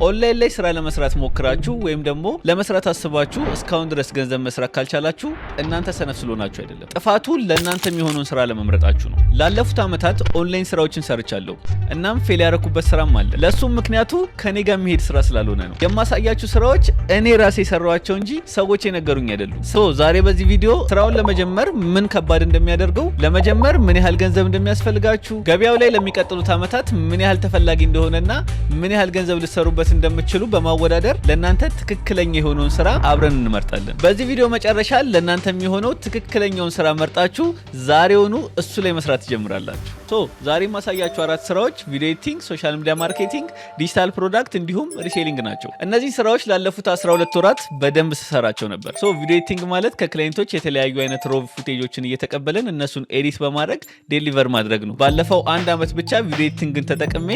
ኦንላይን ላይ ስራ ለመስራት ሞክራችሁ ወይም ደግሞ ለመስራት አስባችሁ እስካሁን ድረስ ገንዘብ መስራት ካልቻላችሁ እናንተ ሰነፍ ስለሆናችሁ አይደለም። ጥፋቱ ለእናንተ የሚሆነውን ስራ ለመምረጣችሁ ነው። ላለፉት አመታት ኦንላይን ስራዎችን ሰርቻለሁ። እናም ፌል ያረኩበት ስራም አለ። ለሱም ምክንያቱ ከኔ ጋር የሚሄድ ስራ ስላልሆነ ነው። የማሳያችሁ ስራዎች እኔ ራሴ ሰራዋቸው እንጂ ሰዎች የነገሩኝ አይደሉም። ዛሬ በዚህ ቪዲዮ ስራውን ለመጀመር ምን ከባድ እንደሚያደርገው፣ ለመጀመር ምን ያህል ገንዘብ እንደሚያስፈልጋችሁ፣ ገበያው ላይ ለሚቀጥሉት አመታት ምን ያህል ተፈላጊ እንደሆነና ምን ያህል ገንዘብ ልትሰሩበት እንደምትችሉ በማወዳደር ለእናንተ ትክክለኛ የሆነውን ስራ አብረን እንመርጣለን። በዚህ ቪዲዮ መጨረሻ ለእናንተ የሚሆነው ትክክለኛውን ስራ መርጣችሁ ዛሬውኑ እሱ ላይ መስራት ትጀምራላችሁ። ዛሬ ማሳያችሁ 4 ስራዎች ቪዲዮ ኤዲቲንግ፣ ሶሻል ሚዲያ ማርኬቲንግ፣ ዲጂታል ፕሮዳክት እንዲሁም ሪሴሊንግ ናቸው። እነዚህ ስራዎች ላለፉት 12 ወራት በደንብ ስሰራቸው ነበር። ቪዲዮ ኤዲቲንግ ማለት ከክላይንቶች የተለያዩ አይነት ሮ ፉቴጆችን እየተቀበልን እነሱን ኤዲት በማድረግ ዴሊቨር ማድረግ ነው። ባለፈው 1 አመት ብቻ ቪዲዮ ኤዲቲንግን ተጠቅሜ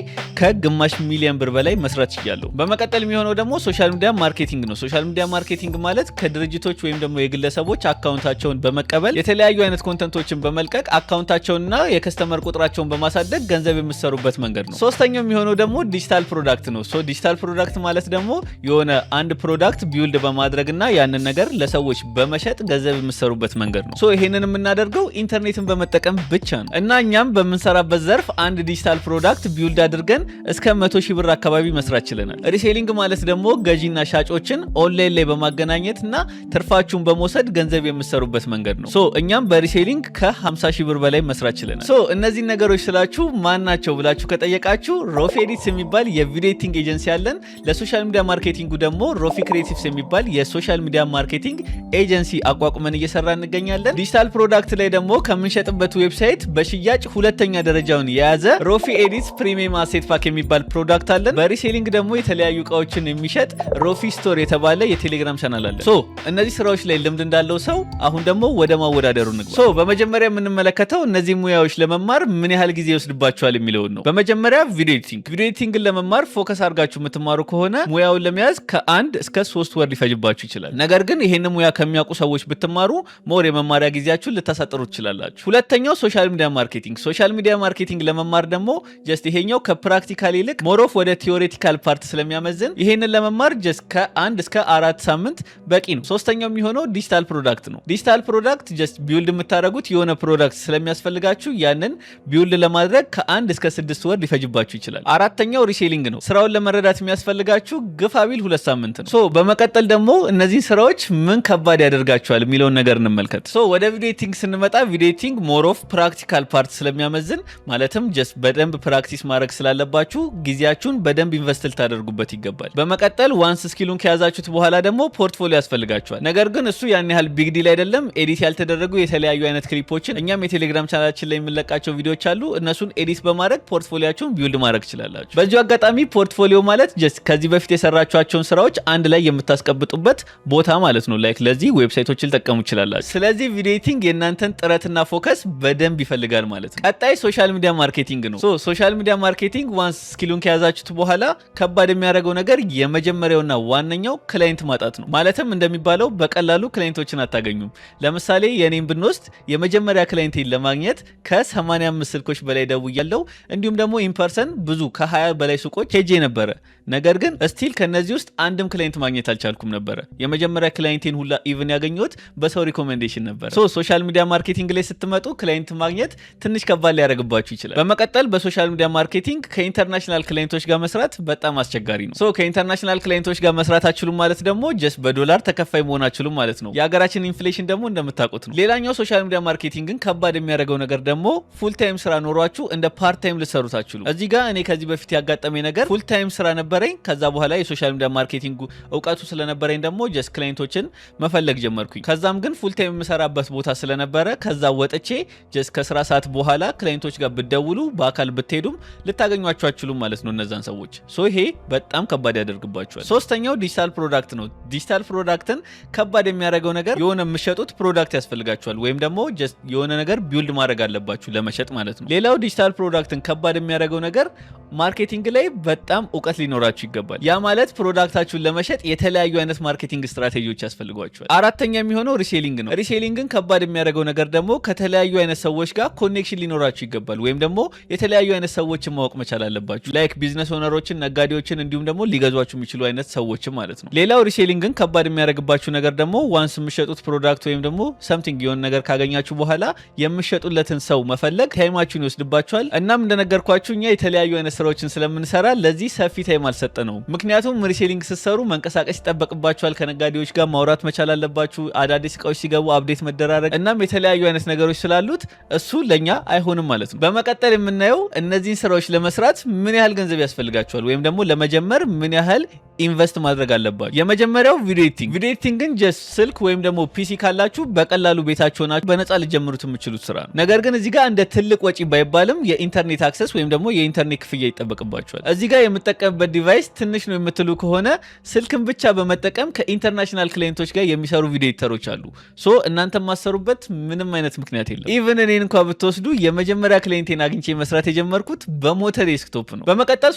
ከግማሽ ሚሊዮን ብር በላይ መስራት ይችላል። በመቀጠል የሚሆነው ደግሞ ሶሻል ሚዲያ ማርኬቲንግ ነው። ሶሻል ሚዲያ ማርኬቲንግ ማለት ከድርጅቶች ወይም ደግሞ የግለሰቦች አካውንታቸውን በመቀበል የተለያዩ አይነት ኮንተንቶችን በመልቀቅ አካውንታቸውንና የከስተመር ቁጥራቸውን በማሳደግ ገንዘብ የምትሰሩበት መንገድ ነው። ሶስተኛው የሚሆነው ደግሞ ዲጂታል ፕሮዳክት ነው። ዲጂታል ፕሮዳክት ማለት ደግሞ የሆነ አንድ ፕሮዳክት ቢውልድ በማድረግና ያንን ነገር ለሰዎች በመሸጥ ገንዘብ የምትሰሩበት መንገድ ነው። ይሄንን የምናደርገው ኢንተርኔትን በመጠቀም ብቻ ነው እና እኛም በምንሰራበት ዘርፍ አንድ ዲጂታል ፕሮዳክት ቢውልድ አድርገን እስከ 100,000 ብር አካባቢ መስራት ችለናል። ሪሴሊንግ ማለት ደግሞ ገዢና ሻጮችን ኦንላይን ላይ በማገናኘትና ትርፋችሁን በመውሰድ ገንዘብ የምትሰሩበት መንገድ ነው። እኛም በሪሴሊንግ ከ50,000 ብር በላይ መስራት ችለናል። እነዚህ ነገሮች ስላችሁ ማን ናቸው ብላችሁ ከጠየቃችሁ ሮፊ ኤዲትስ የሚባል የቪዲዮ ኤዲቲንግ ኤጀንሲ አለን። ለሶሻል ሚዲያ ማርኬቲንጉ ደግሞ ሮፊ ክሬቲቭስ የሚባል የሶሻል ሚዲያ ማርኬቲንግ ኤጀንሲ አቋቁመን እየሰራ እንገኛለን። ዲጂታል ፕሮዳክት ላይ ደግሞ ከምንሸጥበት ዌብሳይት በሽያጭ 2ኛ ደረጃውን የያዘ ሮፊ ኤዲትስ ፕሪሚየም አሴት ፓክ የሚባል ፕሮዳክት አለን። በሪሴሊንግ ደግሞ የተለያዩ እቃዎችን የሚሸጥ ሮፊ ስቶር የተባለ የቴሌግራም ቻናል አለን። እነዚህ ስራዎች ላይ ልምድ እንዳለው ሰው አሁን ደግሞ ወደ ማወዳደሩ እንግባ። በመጀመሪያ የምንመለከተው እነዚህ ሙያዎች ለመማር ምን ያህል ጊዜ ይወስድባችኋል የሚለውን ነው። በመጀመሪያ ቪዲዮ ኤዲቲንግን ለመማር ፎከስ አድርጋችሁ የምትማሩ ከሆነ ሙያውን ለመያዝ ከ1 እስከ 3 ወር ሊፈጅባችሁ ይችላል። ነገር ግን ይሄን ሙያ ከሚያውቁ ሰዎች ብትማሩ ሞር የመማሪያ ጊዜያችሁን ልታሳጥሩ ትችላላችሁ። ሁለተኛው ሶሻል ሚዲያ ማርኬቲንግ። ሶሻል ሚዲያ ማርኬቲንግ ለመማር ደግሞ ጀስት ይሄኛው ከፕራክቲካል ይልቅ ሞር ኦፍ ወደ ቲዮሬቲካል ፓርት ስለሚያመዝን ይሄንን ለመማር ጀስት ከ1 እስከ 4 ሳምንት በቂ ነው። ሶስተኛው የሚሆነው ዲጂታል ፕሮዳክት ነው። ዲጂታል ፕሮዳክት ጀስት ቢውልድ የምታደርጉት የሆነ ፕሮዳክት ስለሚያስፈልጋችሁ ያንን ቢውልድ ለማድረግ ከ1 እስከ 6 ወር ሊፈጅባችሁ ይችላል። አራተኛው ሪሴሊንግ ነው። ስራውን ለመረዳት የሚያስፈልጋችሁ ግፋ ቢል 2 ሳምንት ነው። በመቀጠል ደግሞ እነዚህ ስራዎች ምን ከባድ ያደርጋቸዋል የሚለውን ነገር እንመልከት። ወደ ቪዲዮ ኤዲቲንግ ስንመጣ ቪዲዮ ኤዲቲንግ ሞር ኦፍ ፕራክቲካል ፓርት ስለሚያመዝን ማለትም ጀስት በደንብ ፕራክቲስ ማድረግ ስላለባችሁ ጊዜያችሁን በደንብ ኢንቨስት ልታደርጉበት ይገባል። በመቀጠል ዋንስ ስኪሉን ከያዛችሁት በኋላ ደግሞ ፖርትፎሊዮ ያስፈልጋችኋል። ነገር ግን እሱ ያን ያህል ቢግ ዲል አይደለም። ኤዲት ያልተደረጉ የተለያዩ አይነት ክሊፖችን እኛም የቴሌግራም ቻናላችን ላይ የምንለቃቸው ቪዲዮዎች አሉ። እነሱን ኤዲት በማድረግ ፖርትፎሊያችሁን ቢውልድ ማድረግ ትችላላችሁ። በዚሁ አጋጣሚ ፖርትፎሊዮ ማለት ጀስት ከዚህ በፊት የሰራችኋቸውን ስራዎች አንድ ላይ የምታስቀብጡበት ቦታ ማለት ነው። ላይክ ለዚህ ዌብሳይቶችን ልጠቀሙ ይችላላችሁ። ስለዚህ ቪዲዮ ኤዲቲንግ የእናንተን ጥረትና ፎከስ በደንብ ይፈልጋል ማለት ነው። ቀጣይ ሶሻል ሚዲያ ማርኬቲንግ ነው። ሶሻል ሚዲያ ማርኬቲንግ ዋንስ ስኪሉን ከያዛችሁት በኋላ ከባድ የሚያደርገው ነገር የመጀመሪያውና ዋነኛው ክላይንት ማጣት ነው። ማለትም እንደሚባለው በቀላሉ ክላይንቶችን አታገኙም። ለምሳሌ የኔን ብንወስድ የመጀመሪያ ክላይንቴን ለማግኘት ከ85 ስልኮች በላይ ደውያለሁ። እንዲሁም ደግሞ ኢንፐርሰን ብዙ ከ20 በላይ ሱቆች ሄጄ ነበረ። ነገር ግን ስቲል ከነዚህ ውስጥ አንድም ክላይንት ማግኘት አልቻልኩም ነበረ። የመጀመሪያ ክላይንቴን ሁላ ኢቭን ያገኘሁት በሰው ሪኮሜንዴሽን ነበር። ሶሻል ሚዲያ ማርኬቲንግ ላይ ስትመጡ ክላይንት ማግኘት ትንሽ ከባድ ሊያደርግባችሁ ይችላል። በመቀጠል በሶሻል ሚዲያ ማርኬቲንግ ከኢንተርናሽናል ክላይንቶች ጋር መስራት በጣም አስቸጋሪ ነው። ከኢንተርናሽናል ክላይንቶች ጋር መስራት አትችሉም ማለት ደግሞ ጀስት በዶላር ተከፋይ መሆን አትችሉም ማለት ነው። የሀገራችን ኢንፍሌሽን ደግሞ እንደምታውቁት ነው። ሌላኛው ሶሻል ሚዲያ ማርኬቲንግን ከባድ የሚያደርገው ነገር ደግሞ ፉል ታይም ስራ ኖሯችሁ እንደ ፓርት ታይም ልትሰሩት አትችሉም። እዚህ ጋር እኔ ከዚህ በፊት ያጋጠመኝ ነገር ፉል ታይም ስራ ነበረኝ። ከዛ በኋላ የሶሻል ሚዲያ ማርኬቲንግ እውቀቱ ስለነበረኝ ደግሞ ጀስት ክላይንቶችን መፈለግ ጀመርኩኝ። ከዛም ግን ፉል ታይም የምሰራበት ቦታ ስለነበረ ከዛ ወጥቼ ጀስት ከስራ ሰዓት በኋላ ክላይንቶች ጋር ብትደውሉ በአካል ብትሄዱም ልታገኟቸው አትችሉም ማለት ነው እነዛን ሰዎች። ይሄ በጣም ከባድ ያደርግባቸዋል። ሶስተኛው ዲጂታል ፕሮዳክት ነው። ዲጂታል ፕሮዳክትን ከባድ የሚያደርገው ነገር የሆነ የምትሸጡት ፕሮዳክት ያስፈልጋቸዋል ወይም ደግሞ ጀስት የሆነ ነገር ቢውልድ ማድረግ አለባችሁ ለመሸጥ ማለት ነው። ሌላው ዲጂታል ፕሮዳክትን ከባድ የሚያደርገው ነገር ማርኬቲንግ ላይ በጣም እውቀት ሊኖራችሁ ሊኖራችሁ ይገባል። ያ ማለት ፕሮዳክታችሁን ለመሸጥ የተለያዩ አይነት ማርኬቲንግ ስትራቴጂዎች ያስፈልጓችኋል። አራተኛ የሚሆነው ሪሴሊንግ ነው። ሪሴሊንግን ከባድ የሚያደርገው ነገር ደግሞ ከተለያዩ አይነት ሰዎች ጋር ኮኔክሽን ሊኖራችሁ ይገባል፣ ወይም ደግሞ የተለያዩ አይነት ሰዎችን ማወቅ መቻል አለባችሁ። ላይክ ቢዝነስ ኦነሮችን፣ ነጋዴዎችን እንዲሁም ደግሞ ሊገዟችሁ የሚችሉ አይነት ሰዎችን ማለት ነው። ሌላው ሪሴሊንግን ከባድ የሚያደርግባችሁ ነገር ደግሞ ዋንስ የምትሸጡት ፕሮዳክት ወይም ደግሞ ሰምቲንግ የሆነ ነገር ካገኛችሁ በኋላ የምትሸጡለትን ሰው መፈለግ ታይማችሁን ይወስድባችኋል። እናም እንደነገርኳችሁ እኛ የተለያዩ አይነት ስራዎችን ስለምንሰራ ለዚህ ሰፊ ታይም አልሰጠነውም። ምክንያቱም ሪሴሊንግ ስትሰሩ መንቀሳቀስ ይጠበቅባችኋል፣ ከነጋዴዎች ጋር ማውራት መቻል አለባችሁ፣ አዳዲስ እቃዎች ሲገቡ አፕዴት መደራረግ፣ እናም የተለያዩ አይነት ነገሮች ስላሉት እሱ ለኛ አይሆንም ማለት ነው። በመቀጠል የምናየው እነዚህን ስራዎች ለመስራት ምን ያህል ገንዘብ ያስፈልጋችኋል ወይም ደግሞ ለመጀመር ምን ያህል ኢንቨስት ማድረግ አለባችሁ። የመጀመሪያው ቪዲዮ ኤዲቲንግ። ቪዲዮ ኤዲቲንግን ጀስት ስልክ ወይም ደግሞ ፒሲ ካላችሁ በቀላሉ ቤታችሁ ሆናችሁ በነፃ ልጀምሩት የምትችሉት ስራ ነው። ነገር ግን እዚህ ጋር እንደ ትልቅ ወጪ ባይባልም የኢንተርኔት አክሰስ ወይም ደግሞ የኢንተርኔት ክፍያ ይጠበቅባችኋል። እዚህ ጋር የምጠቀምበት ዲቫይስ ትንሽ ነው የምትሉ ከሆነ ስልክን ብቻ በመጠቀም ከኢንተርናሽናል ክላይንቶች ጋር የሚሰሩ ቪዲዮ ኤዲተሮች አሉ። ሶ እናንተ ማሰሩበት ምንም አይነት ምክንያት የለም። ኢቭን እኔን እንኳን ብትወስዱ የመጀመሪያ ክላይንቴን አግኝቼ መስራት የጀመርኩት በሞተር ዴስክቶፕ ነው። በመቀጠል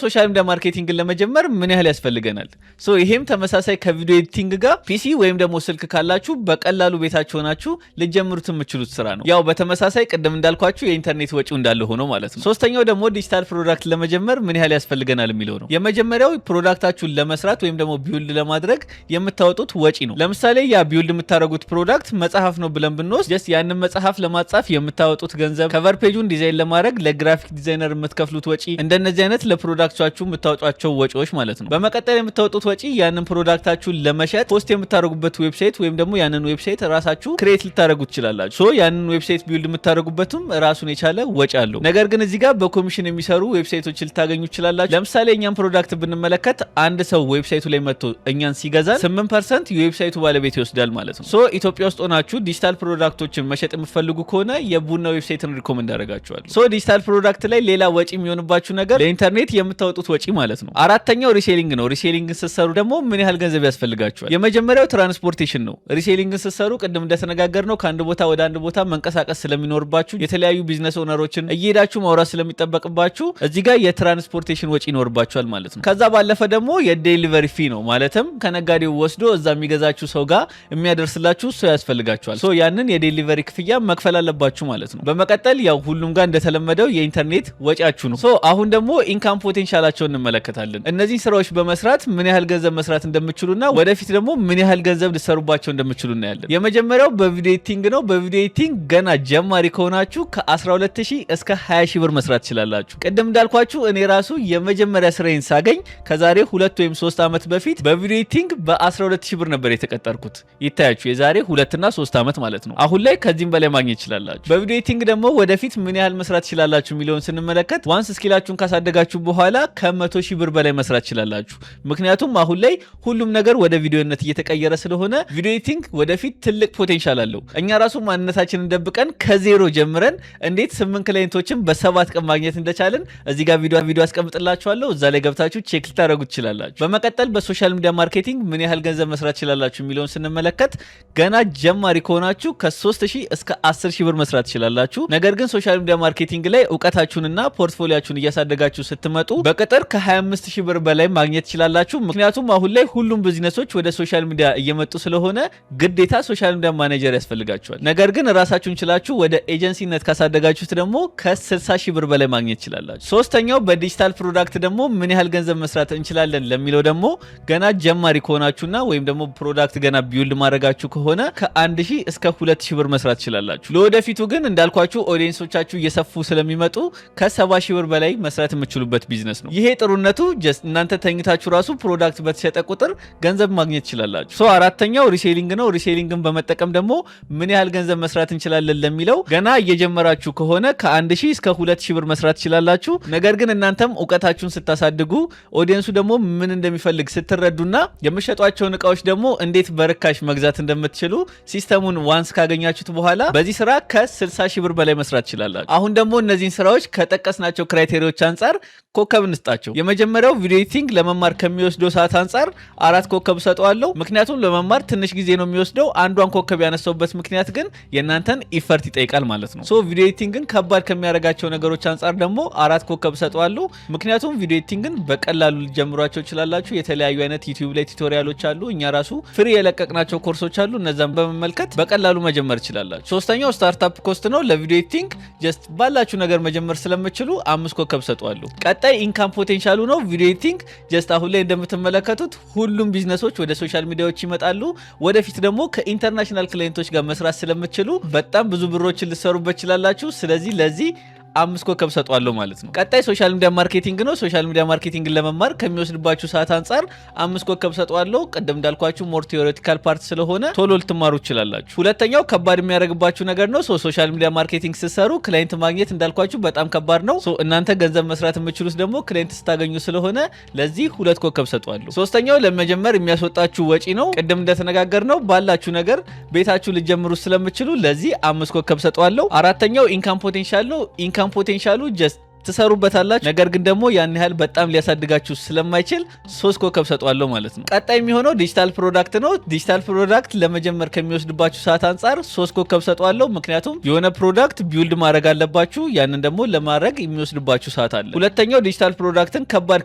ሶሻል ሚዲያ ማርኬቲንግን ለመጀመር ምን ያህል ያስፈልገናል? ሶ ይሄም ተመሳሳይ ከቪዲዮ ኤዲቲንግ ጋር ፒሲ ወይም ደግሞ ስልክ ካላችሁ በቀላሉ ቤታችሁ ሆናችሁ ልጀምሩት የምትችሉት ስራ ነው። ያው በተመሳሳይ ቅድም እንዳልኳችሁ የኢንተርኔት ወጪው እንዳለ ሆኖ ማለት ነው። ሶስተኛው ደግሞ ዲጂታል ፕሮዳክት ለመጀመር ምን ያህል ያስፈልገናል የሚለው ነው። የመጀመሪያው ፕሮዳክታችሁን ለመስራት ወይም ደግሞ ቢውልድ ለማድረግ የምታወጡት ወጪ ነው። ለምሳሌ ያ ቢውልድ የምታደርጉት ፕሮዳክት መጽሐፍ ነው ብለን ብንወስድ ጀስት ያንን መጽሐፍ ለማጻፍ የምታወጡት ገንዘብ፣ ከቨር ፔጁን ዲዛይን ለማድረግ ለግራፊክ ዲዛይነር የምትከፍሉት ወጪ፣ እንደነዚህ አይነት ለፕሮዳክታችሁ የምታወጧቸው ወጪዎች ማለት ነው። በመቀጠል የምታወጡት ወጪ ያንን ፕሮዳክታችሁን ለመሸጥ ፖስት የምታደርጉበት ዌብሳይት ወይም ደግሞ ያንን ዌብሳይት ራሳችሁ ክሬት ልታደርጉ ትችላላችሁ። ሶ ያንን ዌብሳይት ቢልድ የምታደርጉበትም ራሱን የቻለ ወጪ አለው። ነገር ግን እዚህ ጋር በኮሚሽን የሚሰሩ ዌብሳይቶች ልታገኙ ትችላላችሁ። ለምሳሌ እኛን ፕሮዳክት ብንመለከት አንድ ሰው ዌብሳይቱ ላይ መጥቶ እኛን ሲገዛ 8% የዌብሳይቱ ባለቤት ይወስዳል ማለት ነው። ሶ ኢትዮጵያ ውስጥ ሆናችሁ ዲጂታል ፕሮዳክቶችን መሸጥ የምትፈልጉ ከሆነ የቡና ዌብሳይትን ሪኮመንድ አደርጋችኋለሁ። ሶ ዲጂታል ፕሮዳክት ላይ ሌላ ወጪ የሚሆንባችሁ ነገር ለኢንተርኔት የምታወጡት ወጪ ማለት ነው። አራተኛው ሪሴሊንግ ነው። ሪሴሊንግ ስትሰሩ ደግሞ ምን ያህል ገንዘብ ያስፈልጋችኋል? የመጀመሪያው ትራንስፖርቴሽን ነው። ሪሴሊንግ ስትሰሩ ቅድም እንደተነጋገርነው ከአንድ ቦታ ወደ አንድ ቦታ መንቀሳቀስ ስለሚኖርባችሁ የተለያዩ ቢዝነስ ኦነሮችን እየሄዳችሁ ማውራት ስለሚጠበቅባችሁ እዚህ ጋር የትራንስፖርቴሽን ወጪ ይኖርባችኋል ማለት ነው። ከዛ ባለፈ ደግሞ የዴሊቨሪ ፊ ነው። ማለትም ከነጋዴው ወስዶ እዛ የሚገዛችሁ ሰው ጋር የሚያደርስላችሁ ሰው ያስፈልጋችኋል። ሶ ያንን የዴሊቨሪ ክፍያ መክፈል አለባችሁ ማለት ነው። በመቀጠል ያው ሁሉም ጋር እንደተለመደው የኢንተርኔት ወጪያችሁ ነው። ሶ አሁን ደግሞ ኢንካም ፖቴንሻላቸውን እንመለከታለን። እነዚህ ስራዎች በመስራት ምን ያህል ገንዘብ መስራት እንደምትችሉና ወደፊት ደግሞ ምን ያህል ገንዘብ ልትሰሩባቸው እንደምትችሉ እናያለን። የመጀመሪያው በቪዲዮ ኤዲቲንግ ነው። በቪዲዮ ኤዲቲንግ ገና ጀማሪ ከሆናችሁ ከ12000 እስከ 20000 ብር መስራት ትችላላችሁ። ቅድም እንዳልኳችሁ እኔ ራሱ የመጀመሪያ ስራዬን ሳገኝ ከዛሬ 2 ወይም 3 ዓመት በፊት በቪዲዮ ኤዲቲንግ በ12000 ብር ነበር የተቀጠርኩት። ይታያችሁ የዛሬ 2 እና 3 ዓመት ማለት ነው። አሁን ላይ ከዚህም በላይ ማግኘት ትችላላችሁ። በቪዲዮ ኤዲቲንግ ደግሞ ወደፊት ምን ያህል መስራት ትችላላችሁ የሚለውን ስንመለከት ዋንስ ስኪላችሁን ካሳደጋችሁ በኋላ ከ100,000 ብር በላይ መስራት ትችላላችሁ። ምክንያቱም አሁን ላይ ሁሉም ነገር ወደ ቪዲዮነት እየተቀየረ ስለሆነ ቪዲዮ ኤዲቲንግ ወደፊት ትልቅ ፖቴንሻል አለው። እኛ ራሱ ማንነታችንን ደብቀን ከዜሮ ጀምረን እንዴት 8 ክላይንቶችን በ7 ቀን ማግኘት እንደቻለን እዚህ ጋር ቪዲዮ አስቀምጥላችኋለሁ። እዛ ላይ ገብታችሁ ቼክ ልታደርጉ ትችላላችሁ። በመቀጠል በሶሻል ሚዲያ ማርኬቲንግ ምን ያህል ገንዘብ መስራት ትችላላችሁ የሚለውን ስንመለከት ገና ጀማሪ ከሆናችሁ ከ3000 እስከ 10000 ብር መስራት ትችላላችሁ። ነገር ግን ሶሻል ሚዲያ ማርኬቲንግ ላይ እውቀታችሁንና ፖርትፎሊዮአችሁን እያሳደጋችሁ ስትመጡ በቅጥር ከ25000 ብር በላይ ማግኘት ትችላላችሁ። ምክንያቱም አሁን ላይ ሁሉም ቢዝነሶች ወደ ሶሻል ሚዲያ እየመጡ ስለሆነ ግዴታ ሶሻል ሚዲያ ማኔጀር ያስፈልጋችኋል። ነገር ግን ራሳችሁን ችላችሁ ወደ ኤጀንሲነት ካሳደጋችሁት ደግሞ ከ60000 ብር በላይ ማግኘት ትችላላችሁ። ሶስተኛው በዲጂታል ፕሮዳክት ደግሞ ምን ያህል ገንዘብ መስራት እንችላለን ለሚለው ደግሞ ገና ጀማሪ ከሆናችሁና ወይም ደግሞ ፕሮዳክት ገና ቢውልድ ማድረጋችሁ ከሆነ ከ1000 እስከ 2000 ብር መስራት ትችላላችሁ። ለወደፊቱ ግን እንዳልኳችሁ ኦዲየንሶቻችሁ እየሰፉ ስለሚመጡ ከ70000 ብር በላይ መስራት የምትችሉበት ቢዝነስ ነው። ይሄ ጥሩነቱ ጀስት እናንተ ተኝታችሁ ራሱ ፕሮዳክት በተሸጠ ቁጥር ገንዘብ ማግኘት ትችላላችሁ። ሶ አራተኛው ሪሴሊንግ ነው። ሪሴሊንግን በመጠቀም ደግሞ ምን ያህል ገንዘብ መስራት እንችላለን ለሚለው ገና እየጀመራችሁ ከሆነ ከ1000 እስከ 2000 ብር መስራት ትችላላችሁ። ነገር ግን እናንተም እውቀታችሁን ስታሳድጉ ኦዲየንሱ ደግሞ ምን እንደሚፈልግ ስትረዱና የምትሸጧቸውን እቃዎች ደግሞ እንዴት በርካሽ መግዛት እንደምትችሉ ሲስተሙን ዋንስ ካገኛችሁት በኋላ በዚህ ስራ ከ60000 ብር በላይ መስራት ትችላላችሁ። አሁን ደግሞ እነዚህን ስራዎች ከጠቀስናቸው ክራይቴሪያዎች አንጻር ኮከብ እንስጣቸው። የመጀመሪያው ቪዲዮ ኤዲቲንግ ለመማር ከሚወስዱ ከሚወስደው ሰዓት አንፃር 4 ኮከብ ሰጠዋለሁ። ምክንያቱም ለመማር ትንሽ ጊዜ ነው የሚወስደው። አንዷን ኮከብ ያነሳውበት ምክንያት ግን የናንተን ኢፈርት ይጠይቃል ማለት ነው። ሶ ቪዲዮ ኤዲቲንግን ከባድ ከሚያደርጋቸው ነገሮች አንፃር ደግሞ 4 ኮከብ ሰጠዋለሁ። ምክንያቱም ቪዲዮ ኤዲቲንግን በቀላሉ ልጀምሯቸው ይችላላችሁ። የተለያዩ አይነት ዩቲዩብ ላይ ቱቶሪያሎች አሉ። እኛ ራሱ ፍሪ የለቀቅናቸው ኮርሶች አሉ። እነዛን በመመልከት በቀላሉ መጀመር ይችላላችሁ። ሶስተኛው ስታርታፕ ኮስት ነው። ለቪዲዮ ኤዲቲንግ ጀስት ባላችሁ ነገር መጀመር ስለምትችሉ 5 ኮከብ ሰጠዋለሁ። ቀጣይ ኢንካም ፖቴንሻሉ ነው። ቪዲዮ ኤዲቲንግ ጀስት አሁን ላይ እንደምትመለከቱት ሁሉም ቢዝነሶች ወደ ሶሻል ሚዲያዎች ይመጣሉ። ወደፊት ደግሞ ከኢንተርናሽናል ክላይንቶች ጋር መስራት ስለምትችሉ በጣም ብዙ ብሮችን ልትሰሩበት ይችላላችሁ። ስለዚህ ለዚህ 5 ኮከብ ሰጠዋለሁ ማለት ነው። ቀጣይ ሶሻል ሚዲያ ማርኬቲንግ ነው። ሶሻል ሚዲያ ማርኬቲንግን ለመማር ከሚወስድባችሁ ሰዓት አንፃር 5 ኮከብ ሰጠዋለሁ። ቅድም እንዳልኳችሁ ሞር ቲዮሬቲካል ፓርት ስለሆነ ቶሎ ልትማሩ ትችላላችሁ። ሁለተኛው ከባድ የሚያደርግባችሁ ነገር ነው። ሶሻል ሚዲያ ማርኬቲንግ ስትሰሩ ክላይንት ማግኘት እንዳልኳችሁ በጣም ከባድ ነው። እናንተ ገንዘብ መስራት የምትችሉት ደግሞ ክላይንት ስታገኙ ስለሆነ ለዚህ 2 ኮከብ ሰጠዋለሁ። ሶስተኛው ለመጀመር የሚያስወጣችሁ ወጪ ነው። ቅድም እንደተነጋገርነው ባላችሁ ነገር ቤታችሁ ልትጀምሩ ስለምትችሉ ለዚህ 5 ኮከብ ሰጠዋለሁ። አራተኛው ኢንካም ፖቴንሻል ነው። ኢንካም ፖቴንሻሉ ጀስት ትሰሩበታላችሁ። ነገር ግን ደግሞ ያን ያህል በጣም ሊያሳድጋችሁ ስለማይችል 3 ኮከብ ሰጠዋለሁ ማለት ነው። ቀጣይ የሚሆነው ዲጂታል ፕሮዳክት ነው። ዲጂታል ፕሮዳክት ለመጀመር ከሚወስድባችሁ ሰዓት አንፃር 3 ኮከብ ሰጠዋለሁ። ምክንያቱም የሆነ ፕሮዳክት ቢውልድ ማድረግ አለባችሁ። ያንን ደግሞ ለማድረግ የሚወስድባችሁ ሰዓት አለ። ሁለተኛው ዲጂታል ፕሮዳክትን ከባድ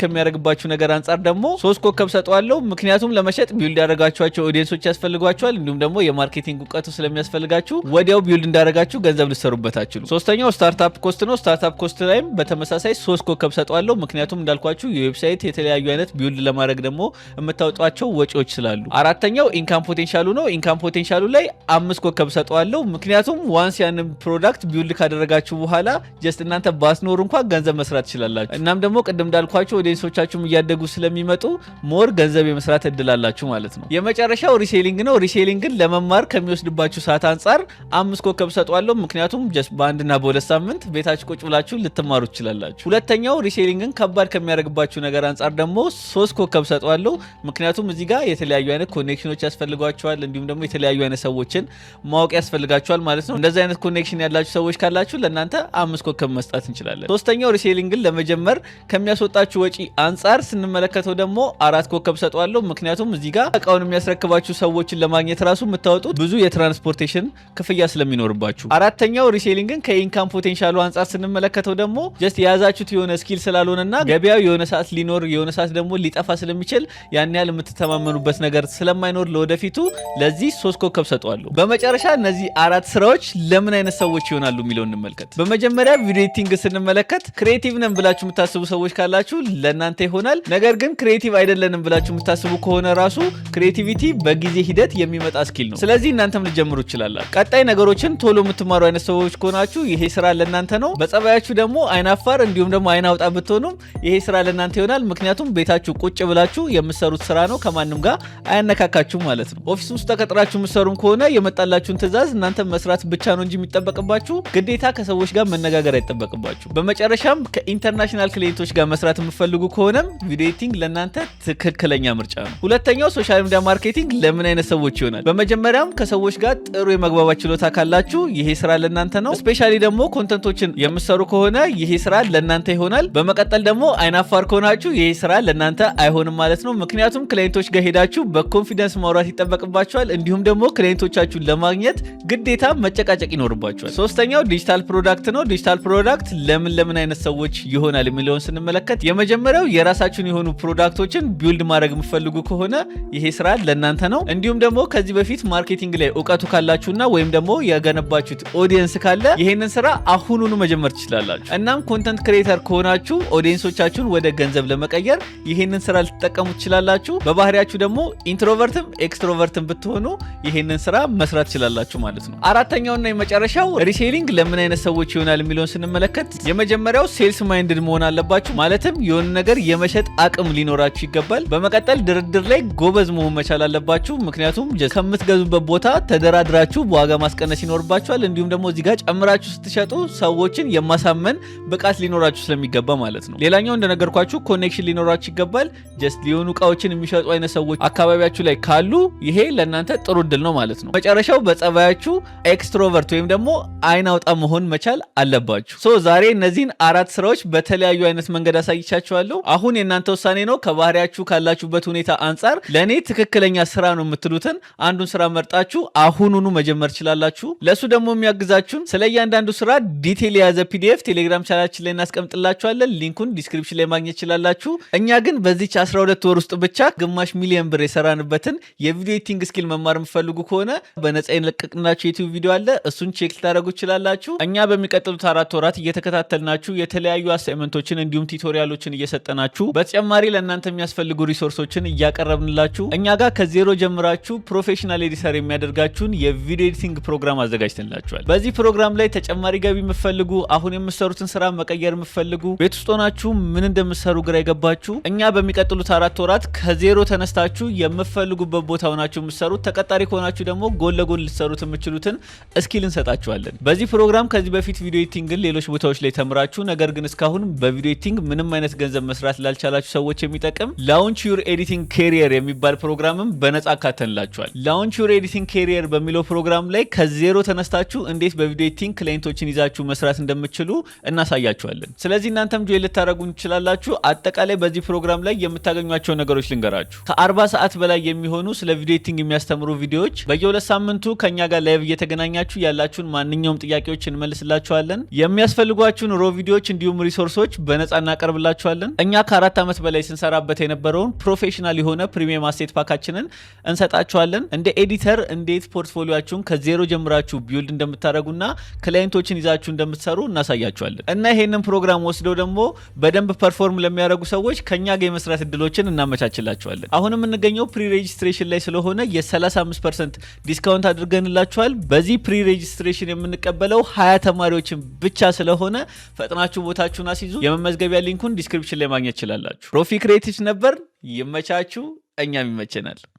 ከሚያደርግባችሁ ነገር አንፃር ደግሞ 3 ኮከብ ሰጠዋለሁ። ምክንያቱም ለመሸጥ ቢውልድ ያደረጋችኋቸው ኦዲየንሶች ያስፈልጓችኋል። እንዲሁም ደግሞ የማርኬቲንግ እውቀቱ ስለሚያስፈልጋችሁ ወዲያው ቢውልድ እንዳደረጋችሁ ገንዘብ ልትሰሩበታችሁ። ሶስተኛው ስታርታፕ ኮስት ነው። ስታርታፕ ኮስት ላይም በተመሳሳይ 3 ኮከብ ሰጠዋለሁ። ምክንያቱም እንዳልኳችሁ የዌብሳይት የተለያዩ አይነት ቢውልድ ለማድረግ ደግሞ የምታወጧቸው ወጪዎች ስላሉ። አራተኛው ኢንካም ፖቴንሻሉ ነው። ኢንካም ፖቴንሻሉ ላይ 5 ኮከብ ሰጠዋለሁ። ምክንያቱም ዋንስ ያንን ፕሮዳክት ቢውልድ ካደረጋችሁ በኋላ ጀስት እናንተ ባስኖር እንኳን ገንዘብ መስራት ትችላላችሁ። እናም ደግሞ ቅድም እንዳልኳችሁ ኦዲየንሶቻችሁም እያደጉ ስለሚመጡ ሞር ገንዘብ የመስራት እድል አላችሁ ማለት ነው። የመጨረሻው ሪሴሊንግ ነው። ሪሴሊንግን ለመማር ከሚወስድባችሁ ሰዓት አንፃር 5 ኮከብ ሰጠዋለሁ። ምክንያቱም ጀስት በአንድና በሁለት ሳምንት ቤታችሁ ቁጭ ብላችሁ ልትማሩ ትችላላችሁ። ሁለተኛው ሪሴሊንግን ከባድ ከሚያደርግባችሁ ነገር አንፃር ደግሞ 3 ኮከብ ሰጠዋለሁ። ምክንያቱም እዚህ ጋር የተለያዩ አይነት ኮኔክሽኖች ያስፈልጓቸዋል። እንዲሁም ደግሞ የተለያዩ አይነት ሰዎችን ማወቅ ያስፈልጋቸዋል ማለት ነው። እንደዚህ አይነት ኮኔክሽን ያላችሁ ሰዎች ካላችሁ ለእናንተ 5 ኮከብ መስጠት እንችላለን። ሶስተኛው ሪሴሊንግን ለመጀመር ከሚያስወጣችሁ ወጪ አንፃር ስንመለከተው ደግሞ 4 ኮከብ ሰጠዋለሁ። ምክንያቱም እዚህ ጋር እቃውን የሚያስረክባችሁ ሰዎችን ለማግኘት ራሱ የምታወጡት ብዙ የትራንስፖርቴሽን ክፍያ ስለሚኖርባችሁ። አራተኛው ሪሴሊንግን ከኢንካም ፖቴንሻሉ አንፃር ስንመለከተው ደግሞ ጀስት የያዛችሁት የሆነ ስኪል ስላልሆነና ገበያው የሆነ ሰዓት ሊኖር የሆነ ሰዓት ደግሞ ሊጠፋ ስለሚችል ያን ያህል የምትተማመኑበት ነገር ስለማይኖር ለወደፊቱ ለዚህ 3 ኮከብ ሰጠዋለሁ። በመጨረሻ እነዚህ 4 ስራዎች ለምን አይነት ሰዎች ይሆናሉ የሚለው እንመልከት። በመጀመሪያ ቪዲዮ ኤዲቲንግ ስንመለከት ክሬቲቭ ነን ብላችሁ የምታስቡ ሰዎች ካላችሁ ለእናንተ ይሆናል። ነገር ግን ክሬቲቭ አይደለንም ብላችሁ የምታስቡ ከሆነ ራሱ ክሬቲቪቲ በጊዜ ሂደት የሚመጣ ስኪል ነው። ስለዚህ እናንተም ልጀምሩ ይችላል። ቀጣይ ነገሮችን ቶሎ የምትማሩ አይነት ሰዎች ከሆናችሁ ይሄ ስራ ለእናንተ ነው። በጸባያችሁ ደግሞ አይናፋር እንዲሁም ደግሞ አይናውጣ ብትሆኑም ይሄ ስራ ለእናንተ ይሆናል። ምክንያቱም ቤታችሁ ቁጭ ብላችሁ የምትሰሩት ስራ ነው። ከማንም ጋር አያነካካችሁም ማለት ነው። ኦፊስ ውስጥ ተቀጥራችሁ የምትሰሩም ከሆነ የመጣላችሁን ትዕዛዝ እናንተ መስራት ብቻ ነው እንጂ የሚጠበቅባችሁ ግዴታ ከሰዎች ጋር መነጋገር አይጠበቅባችሁ። በመጨረሻም ከኢንተርናሽናል ክሊየንቶች ጋር መስራት የምትፈልጉ ከሆነም ቪዲዮ ኤዲቲንግ ለእናንተ ትክክለኛ ምርጫ ነው። ሁለተኛው ሶሻል ሚዲያ ማርኬቲንግ ለምን አይነት ሰዎች ይሆናል? በመጀመሪያም ከሰዎች ጋር ጥሩ የመግባባት ችሎታ ካላችሁ ይሄ ስራ ለእናንተ ነው። ስፔሻሊ ደግሞ ኮንተንቶችን የምትሰሩ ከሆነ ይሄ ስራ ለእናንተ ይሆናል። በመቀጠል ደግሞ አይናፋር ከሆናችሁ ይሄ ስራ ለእናንተ አይሆንም ማለት ነው። ምክንያቱም ክላይንቶች ጋር ሄዳችሁ በኮንፊደንስ ማውራት ይጠበቅባችኋል። እንዲሁም ደግሞ ክላይንቶቻችሁን ለማግኘት ግዴታ መጨቃጨቅ ይኖርባችኋል። ሶስተኛው ዲጂታል ፕሮዳክት ነው። ዲጂታል ፕሮዳክት ለምን አይነት ሰዎች ይሆናል የሚለውን ስንመለከት የመጀመሪያው የራሳችሁን የሆኑ ፕሮዳክቶችን ቢውልድ ማድረግ የምትፈልጉ ከሆነ ይሄ ስራ ለእናንተ ነው። እንዲሁም ደግሞ ከዚህ በፊት ማርኬቲንግ ላይ እውቀቱ ካላችሁና ወይም ደግሞ የገነባችሁት ኦዲየንስ ካለ ይሄንን ስራ አሁኑኑ መጀመር ትችላላችሁ። እናም ኮንተንት ክሬተር ከሆናችሁ ኦዲየንሶቻችሁን ወደ ገንዘብ ለመቀየር ይሄንን ስራ ልትጠቀሙ ትችላላችሁ። በባህሪያችሁ ደግሞ ኢንትሮቨርትም ኤክስትሮቨርትም ብትሆኑ ይሄንን ስራ መስራት ትችላላችሁ ማለት ነው። አራተኛውና የመጨረሻው ሪሴሊንግ ለምን አይነት ሰዎች ይሆናል የሚለውን ስንመለከት የመጀመሪያው ሴልስ ማይንድድ መሆን አለባችሁ። ማለትም የሆነ ነገር የመሸጥ አቅም ሊኖራችሁ ይገባል። በመቀጠል ድርድር ላይ ጎበዝ መሆን መቻል አለባችሁ። ምክንያቱም ከምትገዙበት ቦታ ተደራድራችሁ በዋጋ ማስቀነስ ይኖርባችኋል። እንዲሁም ደግሞ እዚህ ጋር ጨምራችሁ ስትሸጡ ሰዎችን የማሳመን ብቃት ብቃት ሊኖራችሁ ስለሚገባ ማለት ነው። ሌላኛው እንደነገርኳችሁ ኮኔክሽን ሊኖራችሁ ይገባል። ጀስት ሊሆኑ እቃዎችን የሚሸጡ አይነት ሰዎች አካባቢያችሁ ላይ ካሉ ይሄ ለእናንተ ጥሩ እድል ነው ማለት ነው። መጨረሻው በጸባያችሁ ኤክስትሮቨርት ወይም ደግሞ አይን አውጣ መሆን መቻል አለባችሁ። ዛሬ እነዚህን 4 ስራዎች በተለያዩ አይነት መንገድ አሳይቻችኋለሁ። አሁን የእናንተ ውሳኔ ነው። ከባህሪያችሁ ካላችሁበት ሁኔታ አንጻር ለእኔ ትክክለኛ ስራ ነው የምትሉትን አንዱን ስራ መርጣችሁ አሁኑኑ መጀመር ትችላላችሁ። ለሱ ደግሞ የሚያግዛችሁን ስለ እያንዳንዱ ስራ ዲቴል የያዘ ፒዲኤፍ ቴሌግራም ቻናላችን ላይ እናስቀምጥላችኋለን። ሊንኩን ዲስክሪፕሽን ላይ ማግኘት ትችላላችሁ። እኛ ግን በዚች 12 ወር ውስጥ ብቻ ግማሽ ሚሊዮን ብር የሰራንበትን የቪዲዮ ኤዲቲንግ ስኪል መማር የምትፈልጉ ከሆነ በነፃ የለቀቅናችሁ ዩቲዩብ ቪዲዮ አለ። እሱን ቼክ ልታደርጉ ትችላላችሁ። እኛ በሚቀጥሉት 4 ወራት እየተከታተልናችሁ የተለያዩ አሳይመንቶችን እንዲሁም ቱቶሪያሎችን እየሰጠናችሁ በተጨማሪ ለእናንተ የሚያስፈልጉ ሪሶርሶችን እያቀረብንላችሁ እኛ ጋር ከዜሮ ጀምራችሁ ፕሮፌሽናል ኤዲተር የሚያደርጋችሁን የቪዲዮ ኤዲቲንግ ፕሮግራም አዘጋጅተንላችኋል። በዚህ ፕሮግራም ላይ ተጨማሪ ገቢ የምትፈልጉ፣ አሁን የምትሰሩትን ስራ መቀየር የምትፈልጉ፣ ቤት ውስጥ ሆናችሁ ምን እንደምትሰሩ ግራ የገባችሁ እኛ በሚቀጥሉት 4 ወራት ከዜሮ ተነስታችሁ የምትፈልጉበት ቦታ ሆናችሁ የምትሰሩት፣ ተቀጣሪ ከሆናችሁ ደግሞ ጎን ለጎን ልትሰሩት የምትችሉትን ስኪል እንሰጣችኋለን። በዚህ ፕሮግራም ከዚህ በፊት ቪዲዮ ኤዲቲንግን ሌሎች ቦታዎች ላይ ተምራችሁ ነገር ግን እስካሁን በቪዲዮ ኤዲቲንግ ምንም አይነት ገንዘብ መስራት ላልቻላችሁ ሰዎች የሚጠቅም ላውንች ዩር ኤዲቲንግ ካሪየር የሚባል ፕሮግራምም በነጻ አካተንላችኋል። ላውንች ዩር ኤዲቲንግ ካሪየር በሚለው ፕሮግራም ላይ ከዜሮ ተነስታችሁ እንዴት በቪዲዮ ኤዲቲንግ ክላይንቶችን ይዛችሁ መስራት እንደምትችሉ እናሳያችኋለን። ስለዚህ እናንተም ጆይን ልታደርጉ ትችላላችሁ። አጠቃላይ በዚህ ፕሮግራም ላይ የምታገኟቸው ነገሮች ልንገራችሁ። ከ40 ሰዓት በላይ የሚሆኑ ስለ ቪዲዮ ኤዲቲንግ የሚያስተምሩ ቪዲዮዎች በየ2 ሳምንቱ ከኛ ጋር ላይቭ እየተገናኛችሁ ያላችሁን ማንኛውም ጥያቄዎች እንመልስላችኋለን። የሚያስፈልጓችሁን ሮ ቪዲዮዎች እንዲሁም ሪሶርሶች በነጻ እናቀርብላችኋለን። እኛ ከ4 ዓመት በላይ ስንሰራበት የነበረውን ፕሮፌሽናል የሆነ ፕሪሚየም አሴት ፓካችንን እንሰጣችኋለን። እንደ ኤዲተር እንዴት ፖርትፎሊዮአችሁን ከዜሮ ጀምራችሁ ቢልድ እንደምታደርጉና ክላይንቶችን ይዛችሁ እንደምትሰሩ እናሳያችኋለን። እና ይሄንን ፕሮግራም ወስደው ደግሞ በደንብ ፐርፎርም ለሚያደርጉ ሰዎች ከኛ ጋር የመስራት እድሎችን እናመቻችላችኋለን። አሁን የምንገኘው ፕሪ ሬጂስትሬሽን ላይ ስለሆነ የ35% ዲስካውንት አድርገንላችኋል። በዚህ ፕሪ ሬጂስትሬሽን የምንቀበለው 20 ተማሪዎችን ብቻ ስለሆነ ፈጥናችሁ ቦታችሁን አስይዙ። የመመዝገቢያ ሊንኩን ዲስክሪፕሽን ላይ ማግኘት ትችላላችሁ። ሮፊ ክሬቲቭስ ነበር። ይመቻችሁ። እኛም ይመቸናል።